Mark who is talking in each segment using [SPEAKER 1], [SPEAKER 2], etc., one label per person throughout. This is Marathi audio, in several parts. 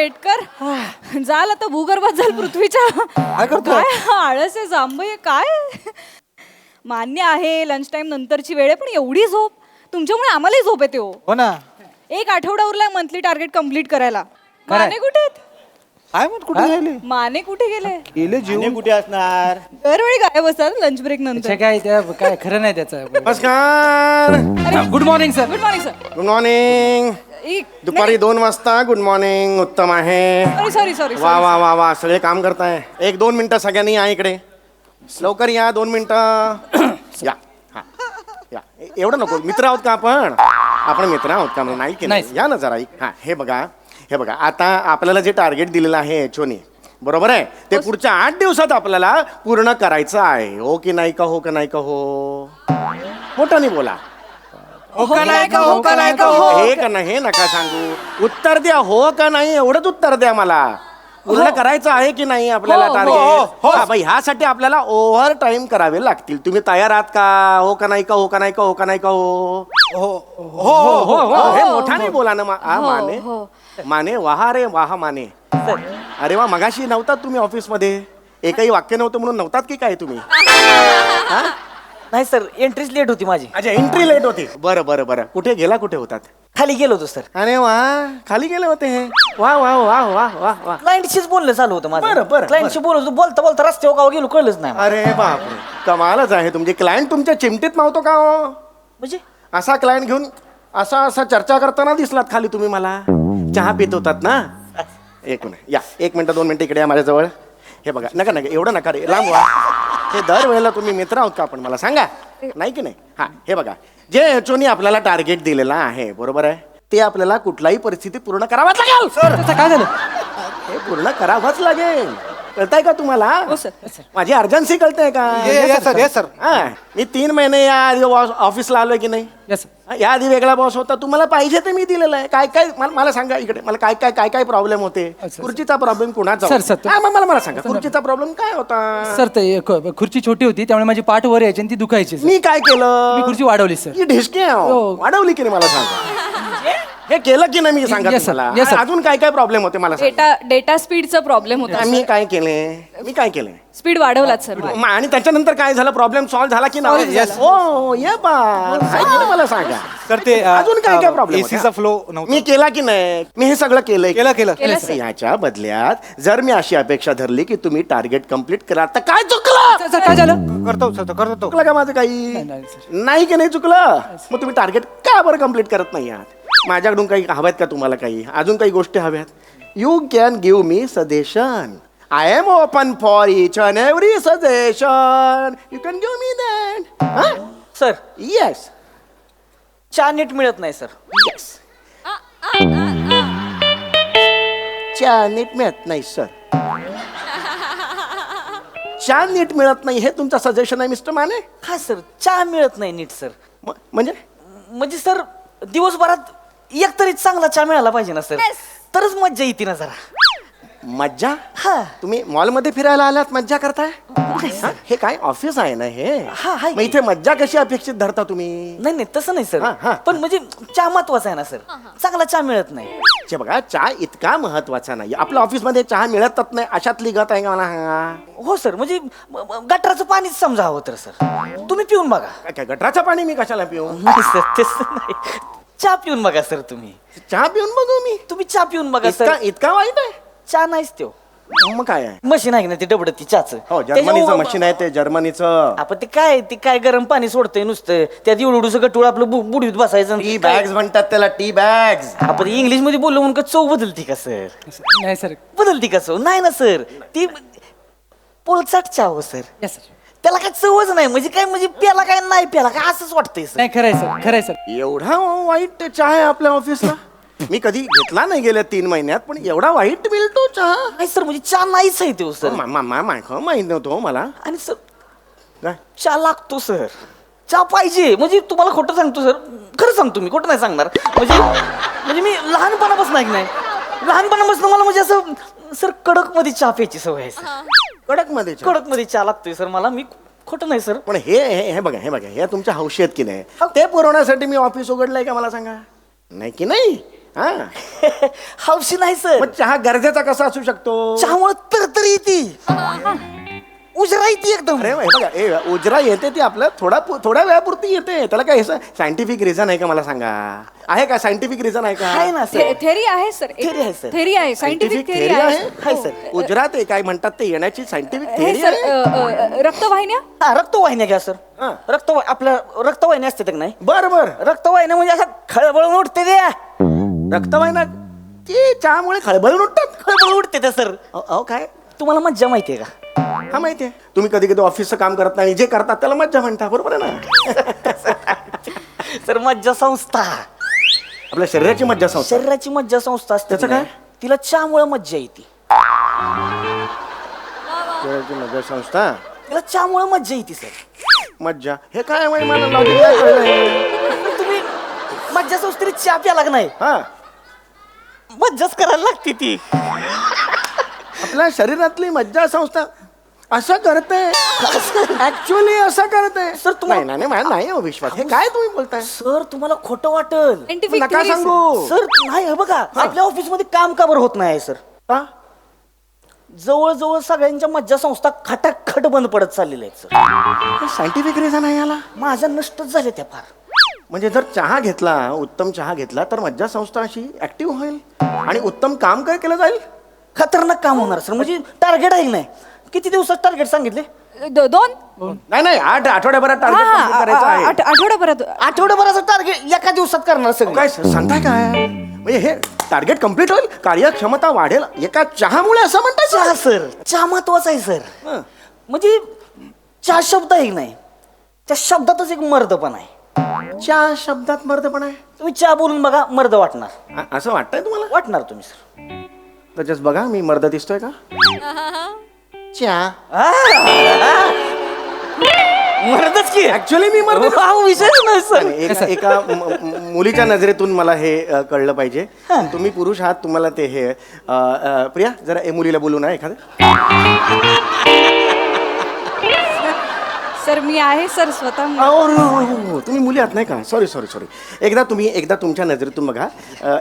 [SPEAKER 1] पेटकर जाल आता भूगर्भात जाल पृथ्वीच्या.
[SPEAKER 2] काय करतोय?
[SPEAKER 1] काय आळस आहे जांभई काय. मान्य आहे लंच टाइम नंतरची वेळ आहे पण एवढी झोप तुमच्यामुळे आम्हालाही झोप येते.
[SPEAKER 2] हो ना.
[SPEAKER 1] एक आठवडा उरलाय मंथली टार्गेट कम्प्लीट करायला.
[SPEAKER 2] खरंय.
[SPEAKER 1] माने कुठे आहेत?
[SPEAKER 2] काय मग कुठे गेले?
[SPEAKER 1] माने कुठे गेले?
[SPEAKER 2] गेले जीवन
[SPEAKER 3] कुठे असणार?
[SPEAKER 1] दरवेळी गायब असतात लंच ब्रेक नंतर.
[SPEAKER 4] काय काय खरं नाही त्याचं.
[SPEAKER 3] नमस्कार.
[SPEAKER 4] Good morning sir.
[SPEAKER 1] Good morning sir.
[SPEAKER 3] Good morning. दुपारी 2 वाजता गुड मॉर्निंग उत्तम आहे.
[SPEAKER 1] सॉरी सॉरी
[SPEAKER 3] वा वा वा वा सगळे काम करताय. 1-2 मिनिटं सगळ्यांनी या इकडे. लवकर या 2 मिनिटं. या हा या एवढं नको. मित्र आहोत का आपण मित्र आहोत का? नाही की नाही? या ना जरा. हा हे बघा आता आपल्याला जे टार्गेट दिलेलं आहे एचओनी बरोबर आहे ते पुढच्या 8 दिवसात आपल्याला पूर्ण करायचं आहे. हो की नाही का? हो का नाही का? हो मोठ्याने बोला.
[SPEAKER 2] हो का नाही का? हो का नाही का? हो.
[SPEAKER 3] हे का नाही हे नका सांगू. उत्तर द्या. हो का नाही एवढंच उत्तर द्या मला. पूर्ण करायचं आहे की नाही आपल्याला
[SPEAKER 2] हो,
[SPEAKER 3] टार्गेट? ह्यासाठी आपल्याला ओव्हर टाइम करावे लागतील. तुम्ही तयार आहात का? हो का नाही का? हो का नाही का? हो का नाही का? हो हे मोठ्याने बोला ना. माने माने वाहा रे वाहा माने. अरे वा मगाशी नव्हतात तुम्ही ऑफिस मध्ये? एकही वाक्य नव्हतं म्हणून नव्हतात की काय तुम्ही?
[SPEAKER 5] नाही सर एंट्रीच लेट होती माझी.
[SPEAKER 3] अच्छा एंट्री लेट होती. बरं कुठे होतात?
[SPEAKER 5] खाली गेलो होतो सर.
[SPEAKER 3] अरे वा खाली गेले होते हे. वा वा वा वा वा वा.
[SPEAKER 5] क्लायंटशीच बोलणं चालू होतं माझं.
[SPEAKER 3] बरं.
[SPEAKER 5] क्लायंटशी बोलत बोलता बोलता रस्त्यावर गाव गेलो कळलंच नाही मला.
[SPEAKER 3] अरे बापरे कमालच आहे. तुमचे क्लायंट तुमच्या चिमटीत नव्हतो का हो?
[SPEAKER 5] म्हणजे
[SPEAKER 3] असा क्लायंट घेऊन असा चर्चा करताना दिसलात खाली तुम्ही मला. चहा पित होतात ना? एक मिनिट 2 मिनिटं इकडे या माझ्याजवळ. हे बघा नका एवढं नका रे लांब व्हा. हे दरवेळेला तुम्ही मित्र आहोत का आपण मला सांगा. नाही की नाही? हा हे बघा जे एचओनी आपल्याला टार्गेट दिलेला आहे बरोबर आहे ते आपल्याला कुठल्याही परिस्थितीत पूर्ण करावंच लागेल.
[SPEAKER 4] सर काय झालं?
[SPEAKER 3] हे पूर्ण करावंच लागेल. कळताय का तुम्हाला?
[SPEAKER 1] हो सर.
[SPEAKER 3] माझी अर्जन्सी कळते का?
[SPEAKER 2] Yes sir.
[SPEAKER 3] हा मी 3 महिने या आधी ऑफिसला आलोय की नाही?
[SPEAKER 4] यस.
[SPEAKER 3] या आधी वेगळा बॉस होता. तुम्हाला पाहिजे ते मी दिलेलं आहे. काय मला सांगा इकडे. मला काय प्रॉब्लेम होते? खुर्चीचा प्रॉब्लेम कुणाचा
[SPEAKER 4] सर,
[SPEAKER 3] होता?
[SPEAKER 4] सर,
[SPEAKER 3] हा, मला सांगा खुर्चीचा प्रॉब्लेम काय होता?
[SPEAKER 4] सर ते खुर्ची छोटी होती त्यामुळे माझी पाठ वर यायची आणि ती दुखायची सर.
[SPEAKER 3] मी काय केलं?
[SPEAKER 4] मी खुर्ची वाढवली सर.
[SPEAKER 3] ही ढिसके
[SPEAKER 4] हो.
[SPEAKER 3] वाढवली की नाही मला सांगा. हे केलं की नाही मी सांगा
[SPEAKER 4] Yes, sir.
[SPEAKER 3] तुम्हाला.
[SPEAKER 4] Yes, sir.
[SPEAKER 3] अजून काय प्रॉब्लेम होते मला सांगा.
[SPEAKER 1] डेटा स्पीडचा प्रॉब्लेम होता.
[SPEAKER 3] मी काय केले?
[SPEAKER 1] स्पीड वाढवलात सर.
[SPEAKER 3] आणि त्याच्यानंतर काय झालं? प्रॉब्लेम सॉल्व्ह झाला की नाही? हो ये मला सांगा.
[SPEAKER 2] तर ते
[SPEAKER 3] अजून काय प्रॉब्लेम
[SPEAKER 2] एसीचा फ्लो नव्हता.
[SPEAKER 3] मी केला की नाही? मी हे सगळं केलंय.
[SPEAKER 1] केलं सर.
[SPEAKER 3] याच्या बदल्यात जर मी अशी अपेक्षा धरली की तुम्ही टार्गेट कम्प्लीट करा तर काय चुकलं?
[SPEAKER 4] सर काय झालं?
[SPEAKER 2] करतो
[SPEAKER 3] चुकलं का माझं काही?
[SPEAKER 4] नाही, सर.
[SPEAKER 3] नाही की नाही चुकलं? मग तुम्ही टार्गेट का बरं कम्प्लीट करत नाही आहात? माझ्याकडून काही हव्यात का तुम्हाला? काही अजून काही गोष्टी हव्यात? You can give me suggestion. I am open for each and every suggestion. You can give me that.
[SPEAKER 5] Sir
[SPEAKER 3] yes
[SPEAKER 5] चहा नीट मिळत नाही सर.
[SPEAKER 3] येस. चहा नीट मिळत नाही सर. चहा नीट मिळत नाही हे तुमचं सजेशन आहे मिस्टर माने?
[SPEAKER 5] हा सर चहा मिळत नाही नीट सर.
[SPEAKER 3] म्हणजे
[SPEAKER 5] सर दिवसभरात एक तरी चांगला चहा मिळाला पाहिजे ना सर. तरच मज्जा येते ना जरा.
[SPEAKER 3] मज्जा?
[SPEAKER 5] हा
[SPEAKER 3] तुम्ही मॉलमध्ये फिरायला आलात मज्जा करताय? हा? हे काय ऑफिस आहे ना हे?
[SPEAKER 5] हा, आहे.
[SPEAKER 3] मग इथे मज्जा कशी अपेक्षित धरता तुम्ही?
[SPEAKER 5] नाही तसं नाही
[SPEAKER 3] हा, हा.
[SPEAKER 5] सर. पण म्हणजे चहा महत्वाचा आहे ना सर. चांगला चहा मिळत नाही.
[SPEAKER 3] चे बघा चहा इतका महत्वाचा नाही. आपल्या ऑफिसमध्ये चहा मिळतच नाही अशातली गत आहे का मला सांगा?
[SPEAKER 5] हो सर म्हणजे गटराचं पाणीच समजा हवं तर सर. तुम्ही पिऊन बघा.
[SPEAKER 3] काय गटराचं पाणी मी कशाला पिऊ?
[SPEAKER 5] नाही सर तसं नाही. चहा पिऊन बघा सर. तुम्ही
[SPEAKER 3] पिऊन बघू मी?
[SPEAKER 5] तुम्ही चहा पिऊन बघा सर.
[SPEAKER 3] इतका वाईट आहे?
[SPEAKER 5] चहा नाहीच तो.
[SPEAKER 3] मग काय आहे?
[SPEAKER 5] मशीन आहे ना ते डबड ती चहाचं.
[SPEAKER 3] हो जर्मनीचं मशीन आहे ते जर्मनीचं.
[SPEAKER 5] आपण ते काय गरम पाणी सोडतंय नुसतं. त्यात एवढं गटूळ आपलं बुडीत बसायचं.
[SPEAKER 3] टी बॅग्स म्हणतात त्याला. Tea bags.
[SPEAKER 5] आपण इंग्लिश मध्ये बोललो म्हणून का चव बदलती का सर?
[SPEAKER 4] नाही सर.
[SPEAKER 5] बदलती का चव? नाही ना सर. ती पोलचाट चहा हो सर.
[SPEAKER 4] Yes sir.
[SPEAKER 5] त्याला काय चवच नाही. म्हणजे प्याला काय नाही प्याला काय असंच वाटतंय सर.
[SPEAKER 4] नाही खरंय सर.
[SPEAKER 3] एवढा वाईट चहा आहे आपल्या ऑफिसला? मी कधी घेतला नाही गेल्या 3 महिन्यात पण एवढा वाईट मिळतो चहा?
[SPEAKER 5] नाही सर म्हणजे चहा नाहीच आहे तो सर.
[SPEAKER 3] माहित नव्हतो मला.
[SPEAKER 5] आणि सर
[SPEAKER 3] काय?
[SPEAKER 5] चहा लागतो सर. चहा पाहिजे. म्हणजे तुम्हाला खोटं सांगतो सर. खरं सांगतो मी खोटं नाही सांगणार. म्हणजे मी लहानपणापासून नाही लहानपणापासून मला म्हणजे असं सर कडक मध्ये चहा प्यायची सवय आहे सर.
[SPEAKER 3] कडक मध्ये
[SPEAKER 5] चहा लागतोय सर मला. मी खोटं नाही सर.
[SPEAKER 3] पण हे बघा हे तुमच्या हौशी आहेत की नाही ते पुरवण्यासाठी मी ऑफिस उघडलंय का मला सांगा? नाही की नाही? हा
[SPEAKER 5] हौशी नाही सर.
[SPEAKER 3] मग चहा गरजेचा कसा असू शकतो?
[SPEAKER 5] चहामुळे तरतरी येते, उजरा येते एकदम.
[SPEAKER 3] अरे हे बघा उजरा येते ती आपलं थोड्या वेळापुरती येते. त्याला काय सायंटिफिक रिझन आहे का मला सांगा? आहे का सायंटिफिक रिझन आहे
[SPEAKER 5] आहे
[SPEAKER 3] का?
[SPEAKER 5] ना सर.
[SPEAKER 1] थेरी आहे सर.
[SPEAKER 5] Theory आहे, sir.
[SPEAKER 1] थेरी आहे, सायंटिफिक थेरी आहे
[SPEAKER 5] आहे, sir.
[SPEAKER 3] उजरा ते काय म्हणतात ते येण्याची सायंटिफिक
[SPEAKER 1] हे
[SPEAKER 3] थेरी
[SPEAKER 1] सर
[SPEAKER 3] आहे.
[SPEAKER 1] रक्तवाहिन्या.
[SPEAKER 5] हा, रक्तवाहिन्या घ्या सर.
[SPEAKER 3] हा.
[SPEAKER 5] आपल्या रक्तवाहिन्या असते का नाही?
[SPEAKER 3] बर बर
[SPEAKER 5] रक्तवाहिन्या म्हणजे असं खळबळून उठते त्या.
[SPEAKER 3] रक्तवाहिन्या ते चहामुळे खळबळून उठतात.
[SPEAKER 5] खळबळून उठते त्या सर.
[SPEAKER 3] अहो काय?
[SPEAKER 5] तुम्हाला मज्जा माहितीये का?
[SPEAKER 3] हा माहितीये. तुम्ही कधी कधी ऑफिसचं काम करत नाही, जे करतात त्याला मज्जा म्हणता, बरोबर आहे ना?
[SPEAKER 5] सर मज्जा संस्था,
[SPEAKER 3] आपल्या शरीराची मज्जा संस्था.
[SPEAKER 5] शरीराची मज्जा संस्था असते.
[SPEAKER 3] त्याचं काय?
[SPEAKER 5] तिला चहामुळे मज्जा येते.
[SPEAKER 3] शरीराची मज्जा संस्था.
[SPEAKER 5] तिला चहामुळे मज्जा येते सर.
[SPEAKER 3] मज्जा हे काय आहे मला logic नाही कळलंय.
[SPEAKER 5] तुम्ही मज्जा संस्थेने चहा प्याला का नाही?
[SPEAKER 3] हा
[SPEAKER 5] मज्जाच करायला लागते ती.
[SPEAKER 3] आपल्या शरीरातली मज्जा संस्था असं करते, ऍक्च्युअली असं करते.
[SPEAKER 5] सर, तुम्हाला-
[SPEAKER 3] नाही नाही नाही हो विश्वास. हे काय तुम्ही बोलताय?
[SPEAKER 5] सर तुम्हाला खोटं वाटल.
[SPEAKER 1] सायंटिफिक
[SPEAKER 3] नका सांगू.
[SPEAKER 5] सर नाही हे बघा, आपल्या ऑफिस मध्ये काम का बरं होत नाही सर?
[SPEAKER 3] हा?
[SPEAKER 5] जवळजवळ सगळ्यांच्या मज्जा संस्था खटाखट बंद पडत चाललेल्या आहेत सर.
[SPEAKER 3] सायंटिफिक रिझन आहे याला.
[SPEAKER 5] माझ्या नष्टच झाल्या त्या फार.
[SPEAKER 3] म्हणजे जर चहा घेतला, उत्तम चहा घेतला तर मज्जा संस्था अशी ऍक्टिव्ह होईल आणि उत्तम काम काय केलं जाईल.
[SPEAKER 5] खतरनाक काम होणार सर. म्हणजे टार्गेट आहे की नाही? किती दिवसात टार्गेट सांगितले?
[SPEAKER 1] 2
[SPEAKER 3] नाही 8 आठवड्याभरात टार्गेट करायचं आहे.
[SPEAKER 1] आठवड्याभरात.
[SPEAKER 5] आठवड्याभराचं टार्गेट एका दिवसात करणार सर.
[SPEAKER 3] काय सांगताय काय? म्हणजे हे टार्गेट कम्प्लीट होईल, कार्यक्षमता वाढेल एका चहामुळे असं म्हणताय
[SPEAKER 5] चहा सर, चहा महत्वाचा आहे सर.
[SPEAKER 3] हं.
[SPEAKER 5] म्हणजे चहा शब्द आहे की नाही, त्या शब्दातच एक मर्दपण आहे.
[SPEAKER 3] चहा शब्दात मर्दपण आहे.
[SPEAKER 5] तुम्ही चहा बोलून बघा, मर्द वाटणार.
[SPEAKER 3] असं वाटतंय तुम्हाला?
[SPEAKER 5] वाटणार तुम्ही सर.
[SPEAKER 3] तर जस्ट बघा मी मर्द दिसतोय का? चहा
[SPEAKER 5] मर्दच की
[SPEAKER 3] ऍक्च्युअली मी मर्द दिसतोय.
[SPEAKER 5] हा विषयच नाही सर.
[SPEAKER 3] एका मुलीच्या नजरेतून मला हे कळलं पाहिजे. तुम्ही पुरुष आहात, तुम्हाला ते हे प्रिया जरा मुलीला बोलू ना एखादं.
[SPEAKER 1] सर मी आहे सर स्वतः.
[SPEAKER 3] हो, तुम्ही मुली आहात नाही का? सॉरी. एकदा तुमच्या नजरेतून बघा.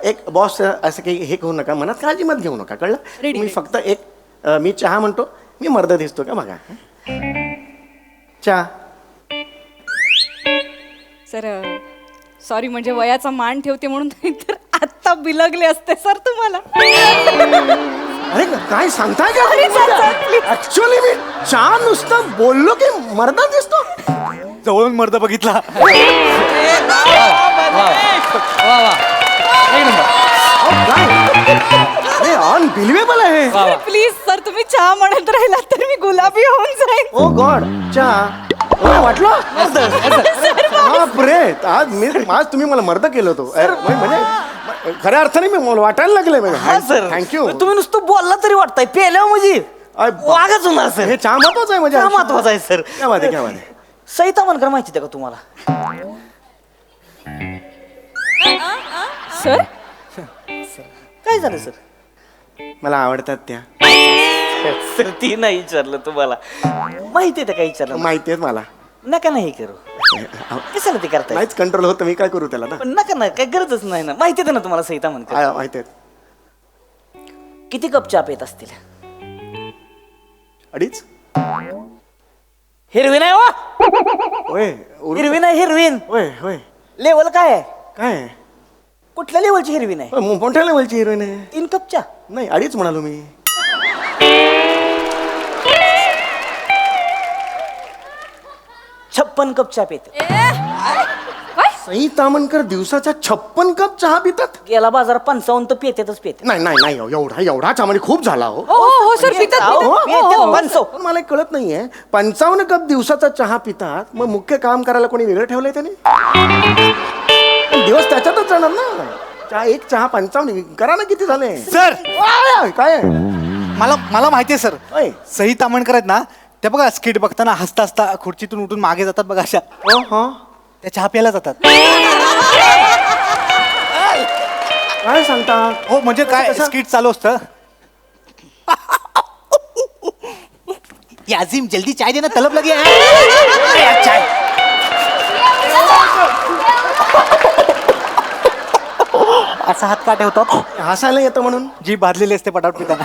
[SPEAKER 3] एक बॉस असं काही हे करू नका, मनात काळजी मत घेऊ नका, कळलं?
[SPEAKER 1] Ready.
[SPEAKER 3] तुम्ही फक्त मी चहा म्हणतो, मी मर्द दिसतो का बघा. चहा.
[SPEAKER 1] सर सॉरी, म्हणजे वयाचा मान ठेवते म्हणून तर आत्ता बिलगले असते सर तुम्हाला.
[SPEAKER 3] अरे काय सांगताय का?
[SPEAKER 1] Sorry, sir, please.
[SPEAKER 3] ऍक्च्युअली मी चहा नुसतं बोललो की मर्द दिसतो.
[SPEAKER 2] जवळून मर्द बघितला.
[SPEAKER 3] अनबिलिव्हेबल आहे.
[SPEAKER 1] प्लीज सर, तुम्ही चहा म्हणत राहिला तर मी गुलाबी होऊन जाईन.
[SPEAKER 3] ओ गॉड. चहा वाटलं. बापरे, आज तुम्ही मला मर्द केलं होतो. म्हणजे खऱ्या अर्थाने मी मला वाटायला लागले.
[SPEAKER 5] हा सर,
[SPEAKER 3] थँक्यू.
[SPEAKER 5] तुम्ही नुसतं बोलला तरी वाटताय, पेल्यावर म्हणजे वागच होणार सर.
[SPEAKER 3] हे चहा महत्वाचं आहे म्हणजे.
[SPEAKER 5] चहा महत्वाचा आहे सर.
[SPEAKER 3] क्या बात आहे, क्या बात आहे.
[SPEAKER 5] सईता मनकर माहिती आहे का तुम्हाला?
[SPEAKER 1] सर
[SPEAKER 5] काय झालं सर?
[SPEAKER 3] मला आवडतात त्या.
[SPEAKER 5] सर ती नाही विचारलं तुम्हाला, माहिती आहे का विचारलं?
[SPEAKER 3] माहिती आहेत मला.
[SPEAKER 5] नका नाही करू. कशाला ते करताय?
[SPEAKER 3] नाहीच कंट्रोल होतं, मी काय करू त्याला ना.
[SPEAKER 5] पण नका ना, काही गरजच नाही ना. माहिती आहे ना तुम्हाला सईता मनकर?
[SPEAKER 3] माहिती आहेत.
[SPEAKER 5] किती कप चहा पेत असतील?
[SPEAKER 3] 2.5.
[SPEAKER 5] हिरवी नाही हो,
[SPEAKER 3] होय
[SPEAKER 5] हिरवी नाही, हिरवीन.
[SPEAKER 3] होय
[SPEAKER 5] लेवल काय आहे?
[SPEAKER 3] काय
[SPEAKER 5] कुठल्या लेवलची हिरवी नाही?
[SPEAKER 3] मोठ्या लेवलची हिरोईन आहे.
[SPEAKER 5] 3 कप चहा.
[SPEAKER 3] नाही 2.5 म्हणालो मी.
[SPEAKER 5] 56 कप चहा पेत.
[SPEAKER 3] सई तामणकर दिवसाचा 56 कप चहा पितात.
[SPEAKER 5] गेला बाजार 55 तर पेतेतच पेते.
[SPEAKER 3] नाही एवढा चहा म्हणजे खूप झाला हो.
[SPEAKER 1] हो सर, पितात
[SPEAKER 5] हो,
[SPEAKER 1] पितात.
[SPEAKER 5] पितात.
[SPEAKER 1] हो, हो.
[SPEAKER 5] 55.
[SPEAKER 3] पण मला एक कळत नाहीये, 55 कप दिवसाचा चहा पितात, मग मुख्य काम करायला कोणी वेगळं ठेवलंय त्याने? पण दिवस त्याच्यातच जाणार ना. एक चहा 55 करा ना, किती झाले
[SPEAKER 2] सर
[SPEAKER 3] काय?
[SPEAKER 2] मला माहितीये सर.
[SPEAKER 3] होय.
[SPEAKER 2] सई तामणकर आहेत ना, त्या बघा स्किट बघताना हसता हसता खुर्चीतून उठून मागे जातात बघा, अशा
[SPEAKER 3] हो.
[SPEAKER 2] त्या चहा प्यायला जातात.
[SPEAKER 3] काय सांगता?
[SPEAKER 2] हो म्हणजे काय स्किट चालू असतं. याजिम जल्दी चाय देना, तलब लगे है. चाय. असा हात का ठेवतात?
[SPEAKER 3] हसायला येतं म्हणून.
[SPEAKER 2] जी भाजलेली असते पटापट पिताना.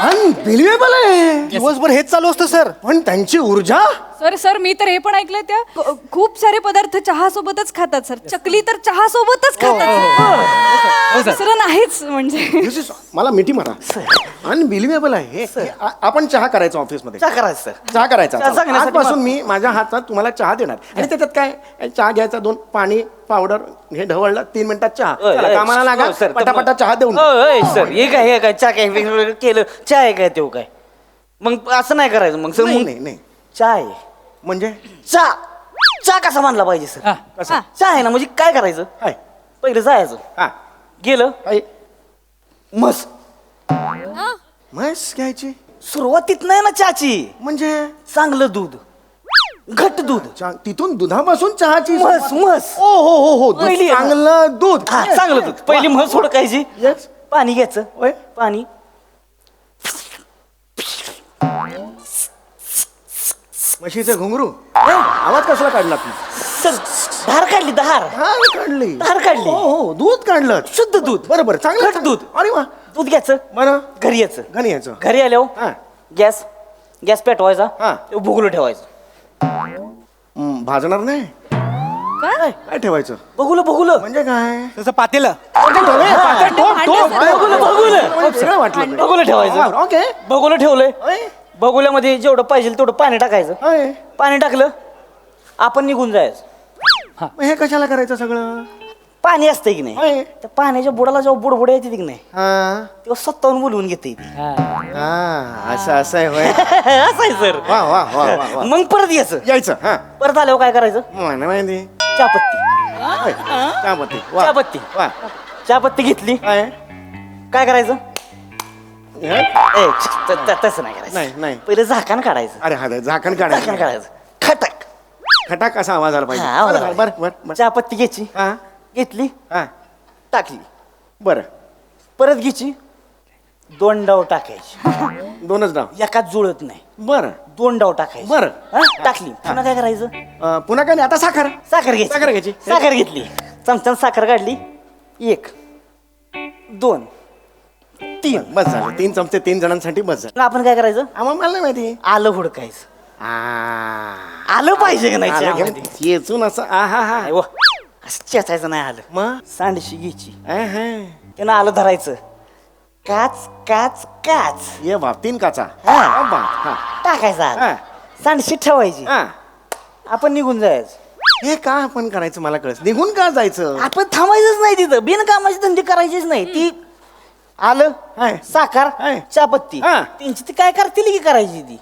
[SPEAKER 3] अनबिलिव्हेबल आहे.
[SPEAKER 2] दिवसभर हेच चालू असतं सर.
[SPEAKER 3] पण त्यांची ऊर्जा.
[SPEAKER 1] सर मी तर हे पण ऐकलंय त्या खूप सारे पदार्थ चहा सोबतच खातात सर. चकली तर चहा सोबतच खातात. दुसरं नाहीच म्हणजे.
[SPEAKER 3] This is- मला मिठी मारा. अनबिलिव्हेबल आहे हे. आपण चहा करायचा ऑफिसमध्ये.
[SPEAKER 5] चहा करायचं सर.
[SPEAKER 3] चहा करायचा.
[SPEAKER 5] चहा सांगण्यासाठी
[SPEAKER 3] आजपासून मी माझ्या हातात तुम्हाला चहा देणार आणि त्याच्यात काय चहा घ्यायचा, 2 पाणी पावडर हे ढवळलं, 3 मिनिटात चहा. चला, कामाला लागा.
[SPEAKER 5] हो, सर.
[SPEAKER 3] पटापटा चहा देऊन.
[SPEAKER 5] सर हे काय चहा काय वेगवेगळं केलं, चहा आहे काय तेव्हा काय, मग असं नाही करायचं मग सर.
[SPEAKER 3] नाही
[SPEAKER 5] मग
[SPEAKER 3] नाही नाही.
[SPEAKER 5] चहा आहे.
[SPEAKER 3] म्हणजे
[SPEAKER 5] चहा चहा कसा मानला पाहिजे सर?
[SPEAKER 4] हा.
[SPEAKER 3] कसं?
[SPEAKER 5] चहा आहे ना, म्हणजे काय करायचं?
[SPEAKER 3] हाय.
[SPEAKER 5] पहिलं जायचं,
[SPEAKER 3] हा.
[SPEAKER 5] गेलं
[SPEAKER 3] हाय.
[SPEAKER 5] मस
[SPEAKER 3] म्हैस घ्यायची
[SPEAKER 5] सुरुवातीत नाही ना चहाची.
[SPEAKER 3] म्हणजे
[SPEAKER 5] चांगलं दूध, घट्ट दूध,
[SPEAKER 3] तिथून दुधापासून चहाची
[SPEAKER 5] म्हस म्हस.
[SPEAKER 3] ओ हो हो हो दूध,
[SPEAKER 5] पहिली आहे ना.
[SPEAKER 3] चांगलं दूध.
[SPEAKER 5] हा, चांगलं दूध. पहिली म्हस ओळखायची.
[SPEAKER 3] Yes.
[SPEAKER 5] पाणी घ्यायचं.
[SPEAKER 3] होय.
[SPEAKER 5] पाणी
[SPEAKER 3] म्हशीचे घुंगरू. आवाज कसला काढला तू?
[SPEAKER 5] सर, धार काढली, धार
[SPEAKER 3] काढली.
[SPEAKER 5] धार काढली.
[SPEAKER 3] हो हो दूध काढलं.
[SPEAKER 5] शुद्ध दूध,
[SPEAKER 3] बरोबर चांगलं
[SPEAKER 5] घट दूध.
[SPEAKER 3] अरे वा.
[SPEAKER 5] दूध घ्यायचं,
[SPEAKER 3] बरं
[SPEAKER 5] घरी यायचं.
[SPEAKER 3] घरी यायचं.
[SPEAKER 5] घरी आल्यावर
[SPEAKER 3] हा.
[SPEAKER 5] गॅस पेटवायचा,
[SPEAKER 3] हा.
[SPEAKER 5] भुगलं ठेवायचं.
[SPEAKER 3] भाजणार नाही.
[SPEAKER 1] काय?
[SPEAKER 3] काय ठेवायचं
[SPEAKER 5] बघुलं बघुलं
[SPEAKER 3] म्हणजे काय?
[SPEAKER 2] तसं पातेलं.
[SPEAKER 3] वेगळं वाटलं.
[SPEAKER 5] बघुलं ठेवायचं.
[SPEAKER 3] ओके.
[SPEAKER 5] बघुलं ठेवलंय. बघुल्यामध्ये जेवढं पाहिजे तेवढं पाणी टाकायचं. पाणी टाकलं, आपण निघून जायचं.
[SPEAKER 3] हे कशाला करायचं सगळं?
[SPEAKER 5] पाणी असतंय की नाही,
[SPEAKER 3] होय.
[SPEAKER 5] त्या पाण्याच्या बुडाला जेव्हा बुडबुड येते की नाही,
[SPEAKER 3] हा
[SPEAKER 5] तेव्हा स्वतःहून बोलवून घेते.
[SPEAKER 3] हा असं असं आहे होय.
[SPEAKER 5] असं आहे सर.
[SPEAKER 3] वा वा वा वा वा.
[SPEAKER 5] मग परत यायचं.
[SPEAKER 3] यायचं. हा
[SPEAKER 5] परत आल्यावर काय करायचं?
[SPEAKER 3] मला माहिती.
[SPEAKER 5] चहापत्ती.
[SPEAKER 3] होय. चहापत्ती. वा.
[SPEAKER 5] चहापत्ती.
[SPEAKER 3] वा.
[SPEAKER 5] चहापत्ती घेतली,
[SPEAKER 3] काय?
[SPEAKER 5] काय करायचं?
[SPEAKER 3] हे?
[SPEAKER 5] तसं नाही करायचं.
[SPEAKER 3] नाही नाही.
[SPEAKER 5] पहिलं झाकण काढायचं.
[SPEAKER 3] अरे हा झाकण
[SPEAKER 5] झाकण
[SPEAKER 3] काढायचं.
[SPEAKER 5] काढायचं, खटाक.
[SPEAKER 3] खटाक असा आवाज आला पाहिजे.
[SPEAKER 5] हा, आवाज
[SPEAKER 3] बरं
[SPEAKER 5] आला
[SPEAKER 3] बरं बरं बरं.
[SPEAKER 5] चहापत्ती घ्यायची,
[SPEAKER 3] हा
[SPEAKER 5] घेतली,
[SPEAKER 3] हा
[SPEAKER 5] टाकली.
[SPEAKER 3] बरं.
[SPEAKER 5] परत घ्यायची, 2 डाव टाकायची.
[SPEAKER 3] 2च डाव.
[SPEAKER 5] एकाच जुळत नाही,
[SPEAKER 3] बरं
[SPEAKER 5] 2 डाव टाकायची.
[SPEAKER 3] बरं.
[SPEAKER 5] हा, टाकली. पुन्हा काय करायचं?
[SPEAKER 3] पुन्हा काय नाही आता साखर.
[SPEAKER 5] साखर घ्यायची.
[SPEAKER 3] साखर घ्यायची.
[SPEAKER 5] साखर घेतली, चमच्यानं साखर काढली. 1 2 3.
[SPEAKER 3] बस झालं. 3 चमचे 3 जणांसाठी बस झालं.
[SPEAKER 5] मग आपण काय करायचं?
[SPEAKER 3] आम्हाला मला नाही माहिती.
[SPEAKER 5] आलं हुडकायचं.
[SPEAKER 3] आ.
[SPEAKER 5] आलं पाहिजे का नाही
[SPEAKER 3] आलं घेऊन
[SPEAKER 5] चहामध्ये?
[SPEAKER 3] येचून असं आ हा हा.
[SPEAKER 5] नाही व, असं चेचायचं नाही आलं.
[SPEAKER 3] मग
[SPEAKER 5] सांडशी घ्यायची,
[SPEAKER 3] हा.
[SPEAKER 5] त्यानं आलं धरायचं. काच काच काच
[SPEAKER 3] ये बाप 3 काचा.
[SPEAKER 5] हा.
[SPEAKER 3] हा, बाप. हा.
[SPEAKER 5] टाकायचं आलं.
[SPEAKER 3] हा.
[SPEAKER 5] सांडशी ठेवायची,
[SPEAKER 3] हा.
[SPEAKER 5] आपण निघून जायचं.
[SPEAKER 3] हे का आपण करायचं मला कळत. निघून का जायचं?
[SPEAKER 5] आपण थांबायचंच नाही तिथं. बिनकामाची धंदे करायचीच नाही. ती आलं,
[SPEAKER 3] हाय.
[SPEAKER 5] साखर,
[SPEAKER 3] हाय.
[SPEAKER 5] चहापत्ती,
[SPEAKER 3] हा.
[SPEAKER 5] त्यांची ती काय करतील की करायची ती.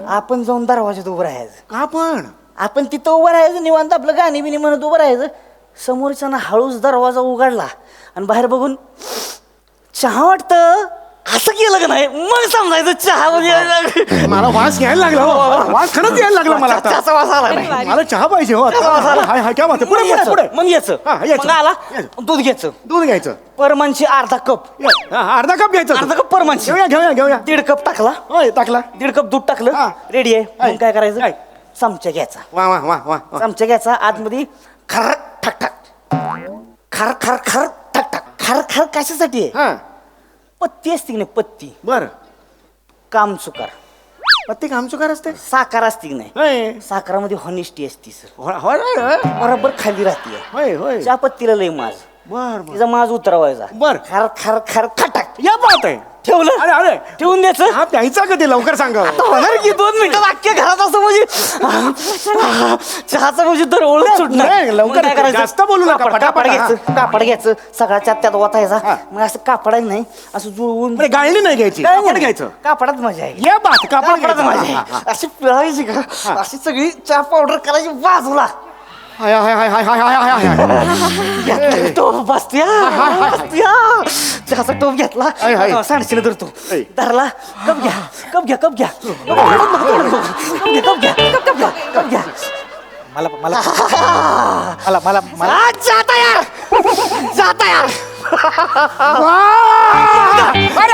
[SPEAKER 5] आपण जाऊन दरवाजात उभं राहायचं.
[SPEAKER 3] का पण?
[SPEAKER 5] आपण तिथं उभं राहायचं, निवांत आपलं गाणी बिणी म्हणत उभं राहायचं. समोरच्यानं हळूच दरवाजा उघडला आणि बाहेर बघून चहा वाटतं असं केलं का नाही, मग समजायचं चहा म्हणजे.
[SPEAKER 3] मला वास घ्यायला लागला हो. वास खरंच यायला लागला मला आता.
[SPEAKER 5] चहाचा वास आला नाही.
[SPEAKER 3] मला चहा पाहिजे हो आता.
[SPEAKER 5] चहाचा वास आला.
[SPEAKER 3] हाय हाय क्या बात आहे. पुढे
[SPEAKER 5] मग
[SPEAKER 3] पुढे
[SPEAKER 5] यायचं,
[SPEAKER 3] पुढे.
[SPEAKER 5] मग यायचं.
[SPEAKER 3] हा, यायचं.
[SPEAKER 5] मग आला,
[SPEAKER 3] यायचं.
[SPEAKER 5] दूध घ्यायचं.
[SPEAKER 3] दूध घ्यायचं.
[SPEAKER 5] परमानशी अर्धा कप.
[SPEAKER 3] हा, अर्धा कप घ्यायचं.
[SPEAKER 5] अर्धा कप परमानशी.
[SPEAKER 3] घेऊया घेऊया घेऊया.
[SPEAKER 5] 1.5 कप टाकला.
[SPEAKER 3] होय टाकला.
[SPEAKER 5] 1.5 कप दूध टाकलं.
[SPEAKER 3] हा.
[SPEAKER 5] रेडी आहे.
[SPEAKER 3] हाय.
[SPEAKER 5] मग काय करायचं?
[SPEAKER 3] हाय.
[SPEAKER 5] चमचा घ्यायचा.
[SPEAKER 3] वा वा वा वा वा.
[SPEAKER 5] चमचा घ्यायचा, आतमध्ये खर ठक ठक, खर खर खर ठक ठक. खर खर कशासाठी आहे?
[SPEAKER 3] हा
[SPEAKER 5] पत्ती असते की नाही, पत्ती
[SPEAKER 3] बर.
[SPEAKER 5] कामचुकार.
[SPEAKER 3] पत्ती कामचुकार असते.
[SPEAKER 5] साखर असते की नाही,
[SPEAKER 3] होय
[SPEAKER 5] साखरामध्ये हॉनेस्टी असते सर.
[SPEAKER 3] होय होय
[SPEAKER 5] बरोबर खाली राहते.
[SPEAKER 3] होय होय.
[SPEAKER 5] त्या पत्तीला लय माज,
[SPEAKER 3] बर बर
[SPEAKER 5] तिचा माज उतरवायचा.
[SPEAKER 3] बर.
[SPEAKER 5] खर खर खर खटाक.
[SPEAKER 3] या बात आहे.
[SPEAKER 5] ठेवलं,
[SPEAKER 3] अरे अरे
[SPEAKER 5] ठेवून द्यायचं.
[SPEAKER 3] हा प्यायचा कधी लवकर सांगा.
[SPEAKER 5] होणार की 2 मिनिटं वाक्य घरात असं म्हणजे चहाचं म्हणजे तर ओळख सुटणार.
[SPEAKER 3] नाही, लवकर
[SPEAKER 5] मग काय करायचं?
[SPEAKER 3] जास्त बोलू नका,
[SPEAKER 5] कापड
[SPEAKER 3] पटापट.
[SPEAKER 5] घ्यायचं, कापड घ्यायचं, सगळा त्यात ओतायचा.
[SPEAKER 3] हा.
[SPEAKER 5] मग असं कापडायचं नाही, असं जुळवून
[SPEAKER 3] म्हणजे गाळणी नाही घ्यायची.
[SPEAKER 5] काय
[SPEAKER 3] कापड
[SPEAKER 5] नाही.
[SPEAKER 3] घ्यायचं.
[SPEAKER 5] कापडात मजा आहे.
[SPEAKER 3] या बात कापड
[SPEAKER 5] कापडात
[SPEAKER 3] घ्यायचं.
[SPEAKER 5] मजा
[SPEAKER 3] हा, हा,
[SPEAKER 5] आहे. अशी पिळायची का, अशी सगळी चहा पावडर करायची बाजूला.
[SPEAKER 3] हाय हाय हाय हाय हाय हाय हाय हाय.
[SPEAKER 5] टोप बसत्या बसत्या. चहाचा टोप घेतला,
[SPEAKER 3] हाय, हाय.
[SPEAKER 5] सांडशीला धरतो.
[SPEAKER 3] हाय.
[SPEAKER 5] धरला, कप घ्या, कप घ्या, कप घ्या, कप घ्या, कप घ्या, कप घ्या, कप घ्या.
[SPEAKER 2] मला मला मला मला मला
[SPEAKER 5] आज जाता यार, जाता यार.
[SPEAKER 3] वा! अरे,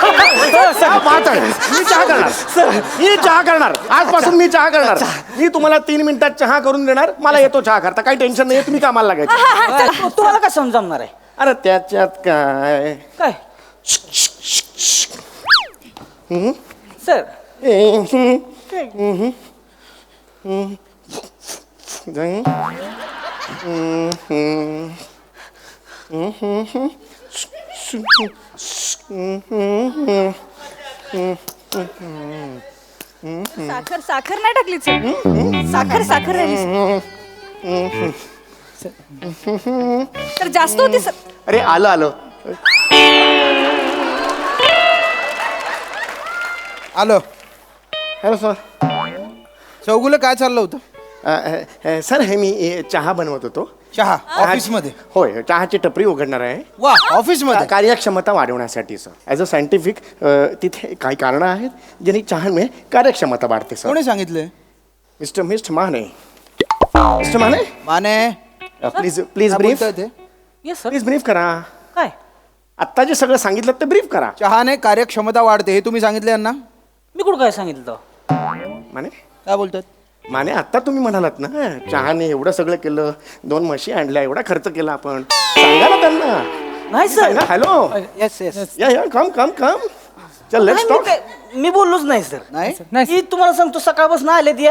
[SPEAKER 3] क्या बात आहे. मी चहा करणार मी चहा करणार आजपासून मी चहा करणार मी तुम्हाला 3 मिनिटात चहा करून देणार मला येतो चहा करता काही टेन्शन नाही तुम्ही कामाला लागायचं
[SPEAKER 5] तुम्हाला काय समजणार आहे
[SPEAKER 3] अरे त्याच्यात काय
[SPEAKER 5] काय सर
[SPEAKER 1] साखर साखर नाही टाकली सर साखर साखर राहिली तर जास्त होती सर
[SPEAKER 3] अरे आलं आलं
[SPEAKER 2] आलो
[SPEAKER 3] हॅलो सर
[SPEAKER 2] चौगुले काय चाललं होतं
[SPEAKER 3] सर हे मी चहा बनवत होतो
[SPEAKER 2] चहा ऑफिसमध्ये
[SPEAKER 3] होय चहाची टपरी उघडणार आहे
[SPEAKER 2] वा ऑफिसमध्ये
[SPEAKER 3] कार्यक्षमता वाढवण्यासाठी सर ॲज अ सायंटिफिक तिथे काही कारणं आहेत ज्यांनी चहामुळे कार्यक्षमता वाढते सर
[SPEAKER 2] कोणी सांगितलंय
[SPEAKER 3] मिस्टर माने
[SPEAKER 2] माने
[SPEAKER 3] प्लीज
[SPEAKER 2] काय
[SPEAKER 3] ब्रीफ
[SPEAKER 2] बोलताय ते?
[SPEAKER 5] येस सर
[SPEAKER 3] प्लीज ब्रीफ करा
[SPEAKER 5] काय
[SPEAKER 3] आत्ता जे सगळं सांगितलं ते ब्रीफ करा
[SPEAKER 2] चहाने कार्यक्षमता वाढते हे तुम्ही सांगितले यांना
[SPEAKER 5] मी कुठं काय सांगितलं
[SPEAKER 3] माने
[SPEAKER 2] काय बोलतात
[SPEAKER 3] माने आत्ता तुम्ही म्हणालात ना चहाने एवढं सगळं केलं 2 म्हशी आणल्या एवढा खर्च केला आपण सांगा ना त्यांना
[SPEAKER 5] नाही सर
[SPEAKER 3] सांगा हॅलो
[SPEAKER 2] येस येस
[SPEAKER 3] या कम चल लेट्स टॉक
[SPEAKER 5] मी बोललोच नाही सर
[SPEAKER 2] नाही
[SPEAKER 4] नाही
[SPEAKER 5] मी तुम्हाला सांगतो सकाळपासून आले ती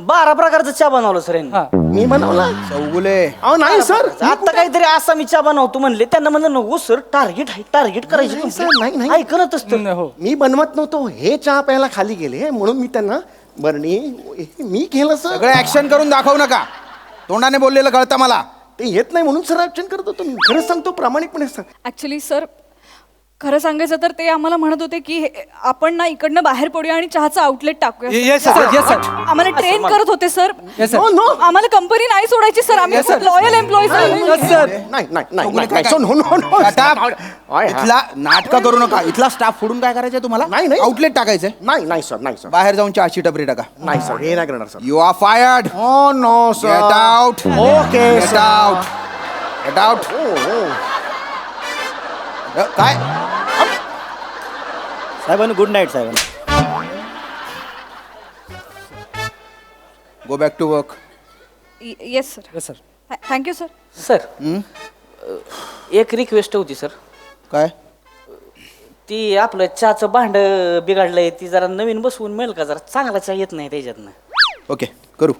[SPEAKER 5] 12 प्रकारचा चहा बनवलं सर यांनी
[SPEAKER 4] हा
[SPEAKER 3] मी बनवला
[SPEAKER 2] चौगुले
[SPEAKER 3] अहो नाही सर
[SPEAKER 5] आता काहीतरी असा मी चहा बनवतो म्हणले त्यांना म्हणलं नको सर टार्गेट
[SPEAKER 3] नाही,
[SPEAKER 5] करायची
[SPEAKER 3] सर, नाही.
[SPEAKER 5] ऐकतच तर
[SPEAKER 4] हो
[SPEAKER 3] मी बनवत नव्हतो हे चहा प्यायला खाली गेले म्हणून मी त्यांना बरणी मी केलं सर
[SPEAKER 2] सगळं ऍक्शन करून दाखवू नका तोंडाने बोललेलं कळतं मला
[SPEAKER 3] ते येत नाही म्हणून सर ऍक्शन करत होतो मी खरंच सांगतो प्रामाणिकपणे सांग
[SPEAKER 1] ऍक्च्युली सर खरं सांगायचं तर ते आम्हाला म्हणत होते की आपण ना इकडनं बाहेर पडूया आणि चहाचं आउटलेट टाकूया
[SPEAKER 4] येस सर येस सर
[SPEAKER 1] आम्हाला ट्रेन करत होते sir
[SPEAKER 4] yes sir
[SPEAKER 3] no no
[SPEAKER 1] आम्हाला कंपनी नाही सोडायची सर आम्ही
[SPEAKER 4] Yes,
[SPEAKER 1] खूप
[SPEAKER 4] sir.
[SPEAKER 1] Loyal employees
[SPEAKER 4] yes sir
[SPEAKER 3] नाही सो नो नो नो
[SPEAKER 2] इथला नाटक करू नका इथला स्टाफ फोडून काय करायचंय तुम्हाला
[SPEAKER 3] नाही.
[SPEAKER 2] आउटलेट टाकायचंय
[SPEAKER 3] नाही सर
[SPEAKER 2] बाहेर जाऊन चहाची टपरी टाका
[SPEAKER 3] नाही सर हे नाही करणार sir
[SPEAKER 2] you are fired
[SPEAKER 3] oh no sir
[SPEAKER 2] get out
[SPEAKER 3] okay
[SPEAKER 2] get out get out काय
[SPEAKER 5] साहेबांनी गुड नाईट साहेबांनी
[SPEAKER 2] go back to work
[SPEAKER 1] yes sir
[SPEAKER 4] yes sir
[SPEAKER 1] thank you sir
[SPEAKER 5] sir एक रिक्वेस्ट होती सर
[SPEAKER 2] काय
[SPEAKER 5] ती आपलं चहाचं भांड बिघडलंय ती जरा नवीन बसवून मिळेल का जरा चांगला चहा येत नाही त्याच्यातनं
[SPEAKER 2] ओके करू